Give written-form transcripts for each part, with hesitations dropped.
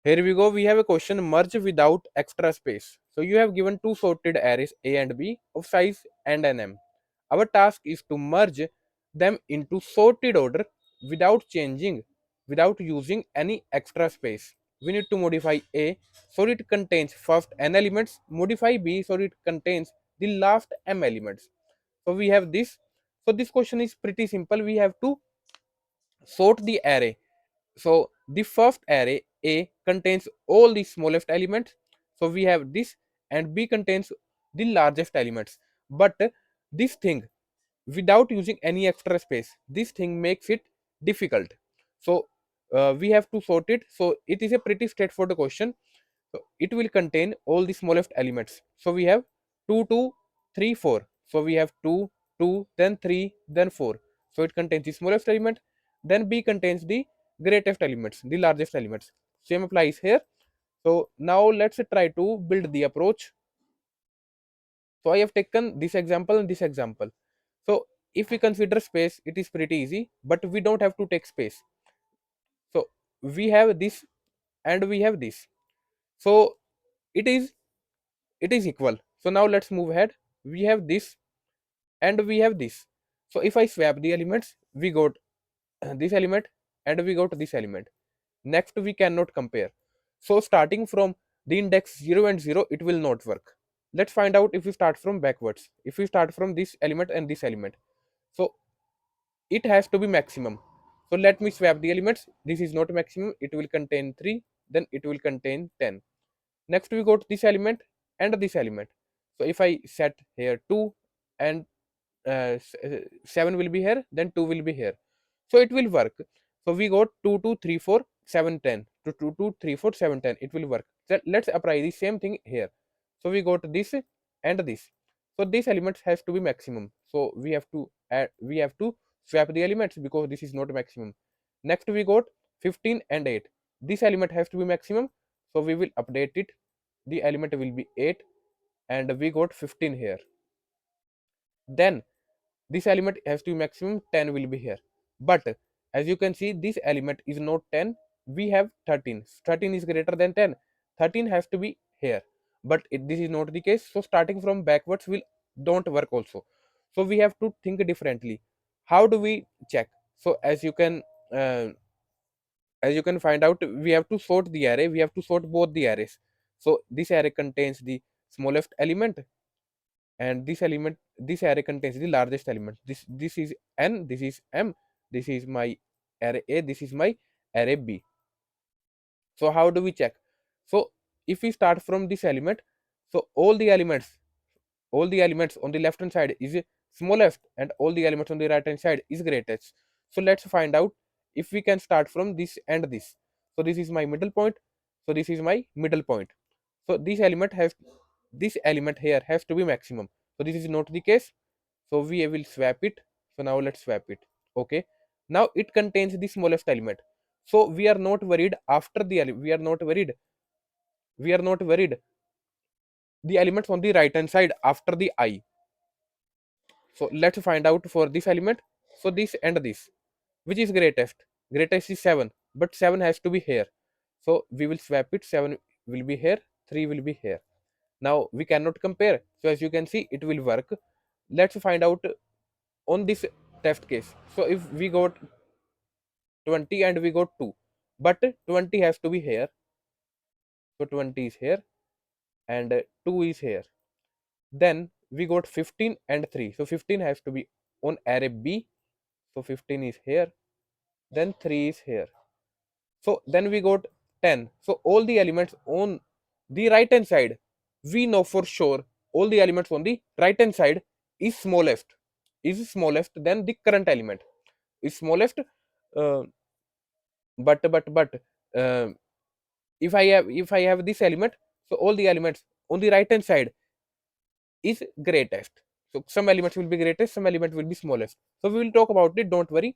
Here we go. We have a question: merge without extra space. So you have given two sorted arrays A and B of size n and m. Our task is to merge them into sorted order without changing, without using any extra space. We need to modify A so it contains first n elements, modify B so it contains the last m elements. So we have this. So this question is pretty simple. We have to sort the array. So the first array A contains all the smallest elements. So we have this, and B contains the largest elements. But this thing, without using any extra space, this thing makes it difficult. So we have to sort it. So it is a pretty straightforward question. So it will contain all the smallest elements. So we have 2, 2, 3, 4. So we have 2, 2, then 3, then 4. So it contains the smallest element. Then B contains the greatest elements, the largest elements. Same applies here. So now let's try to build the approach. So I have taken this example and this example. So if we consider space, it is pretty easy, but we don't have to take space. So we have this and we have this. So it is equal. So now let's move ahead. We have this and we have this. So if I swap the elements, we got this element and we got this element. Next we cannot compare. So starting from the index 0 and 0, it will not work. Let's find out if we start from backwards. If we start from this element and this element, so it has to be maximum. So let me swap the elements. This is not maximum, it will contain 3, then it will contain 10. Next we got this element and this element. So if I set here 2 and 7 will be here, then 2 will be here. So it will work. So we got 2, 2, 3, 4, 7, 10. 2, 2, 2, 3, 4, 7, 10. It will work. So let's apply the same thing here. So we got this and this. So this element has to be maximum. So we have to add, we have to swap the elements because this is not maximum. Next we got 15 and 8. This element has to be maximum. So we will update it. The element will be 8 and we got 15 here. Then this element has to be maximum, 10 will be here. But as you can see, this element is not 10, we have 13. 13 is greater than 10. 13 has to be here, but this is not the case. So starting from backwards will don't work also. So we have to think differently. How do we check? So uh, as you can find out, we have to sort the array. We have to sort both the arrays. So this array contains the smallest element, and this array contains the largest element. This is n, this is m, this is my array A, this is my array B. So how do we check? So if we start from this element, so all the elements on the left hand side is smallest and all the elements on the right hand side is greatest. So let's find out if we can start from this and this. So this is my middle point, so this is my middle point. So this element here has to be maximum. So this is not the case, so we will swap it. So now let's swap it. Okay, now it contains the smallest element. So we are not worried after the we are not worried the elements on the right hand side after the I. So let's find out for this element. So this and this, which is greatest? Greatest is 7, but 7 has to be here. So we will swap it. 7 will be here, 3 will be here. Now we cannot compare. So as you can see, it will work. Let's find out on this test case. So if we got 20 and we got 2, but 20 has to be here. So 20 is here and 2 is here. Then we got 15 and 3. So 15 has to be on array B. So 15 is here. Then 3 is here. So then we got 10. So all the elements on the right hand side, we know for sure all the elements on the right hand side is smallest than the current element is smallest. uh, but uh, if I have this element, so all the elements on the right hand side is greatest. So some elements will be greatest, some element will be smallest. So we will talk about it, don't worry.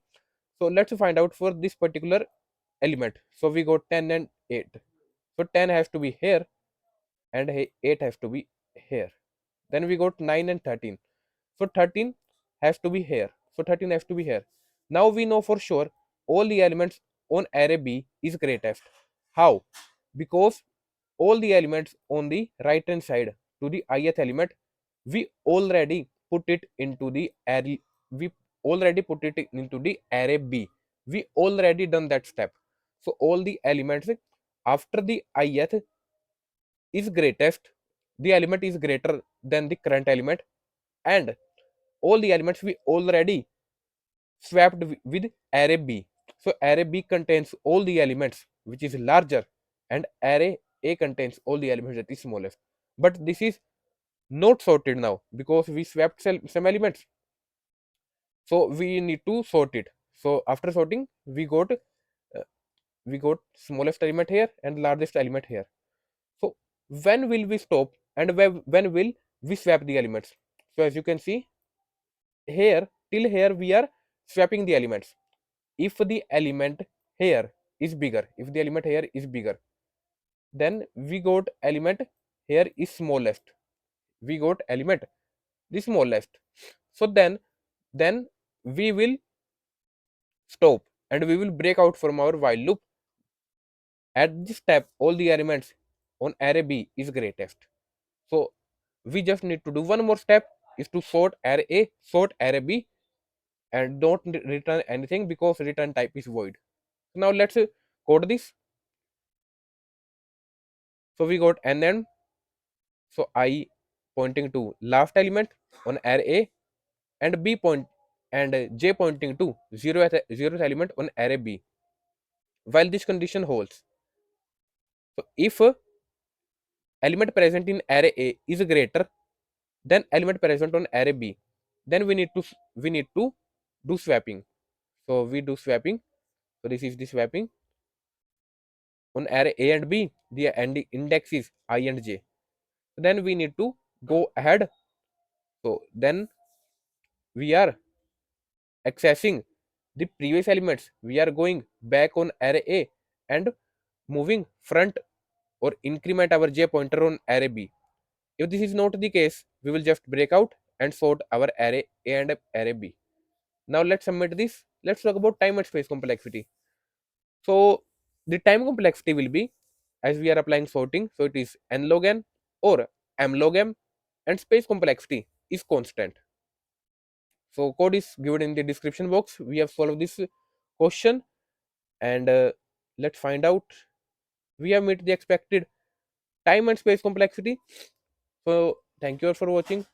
So let's find out for this particular element. So we got 10 and 8. So 10 has to be here and 8 has to be here. Then we got 9 and 13. So 13 has to be here. So 13 has to be here. Now we know for sure all the elements on array B is greatest. How? because all the elements on the right hand side to the ith element, we already put it into the array. We already put it into the array B. We already done that step. So all the elements after the ith is greatest, the element is greater than the current element, and all the elements we already swapped with array B. So array B contains all the elements which is larger, and array A contains all the elements that is smallest. But this is not sorted now because we swapped some elements. So we need to sort it. So after sorting, we got smallest element here and largest element here. So when will we stop and when will we swap the elements? So as you can see here, till here we are swapping the elements. If the element here is bigger, if the element here is bigger, then we got element here is smallest. We got element the smallest. So then we will stop and we will break out from our while loop. At this step, all the elements on array B is greatest. So we just need to do one more step is to sort array A, sort array B, and don't return anything because return type is void. Now let's code this. So we got NN. So I pointing to last element on array A, and B point and J pointing to zeroth element on array B. While this condition holds, so if element present in array A is greater than element present on array B, then we need to do swapping. So we do swapping. So this is the swapping on array A and B. The index is I and J. Then we need to go ahead. So then we are accessing the previous elements. We are going back on array A and moving front or increment our J pointer on array B. If this is not the case, we will just break out and sort our array A and array B. Now let's submit this. Let's talk about time and space complexity. So the time complexity will be, as we are applying sorting, so it is n log n or m log m, and space complexity is constant. So code is given in the description box. We have solved this question, and let's find out. We have met the expected time and space complexity. So thank you all for watching.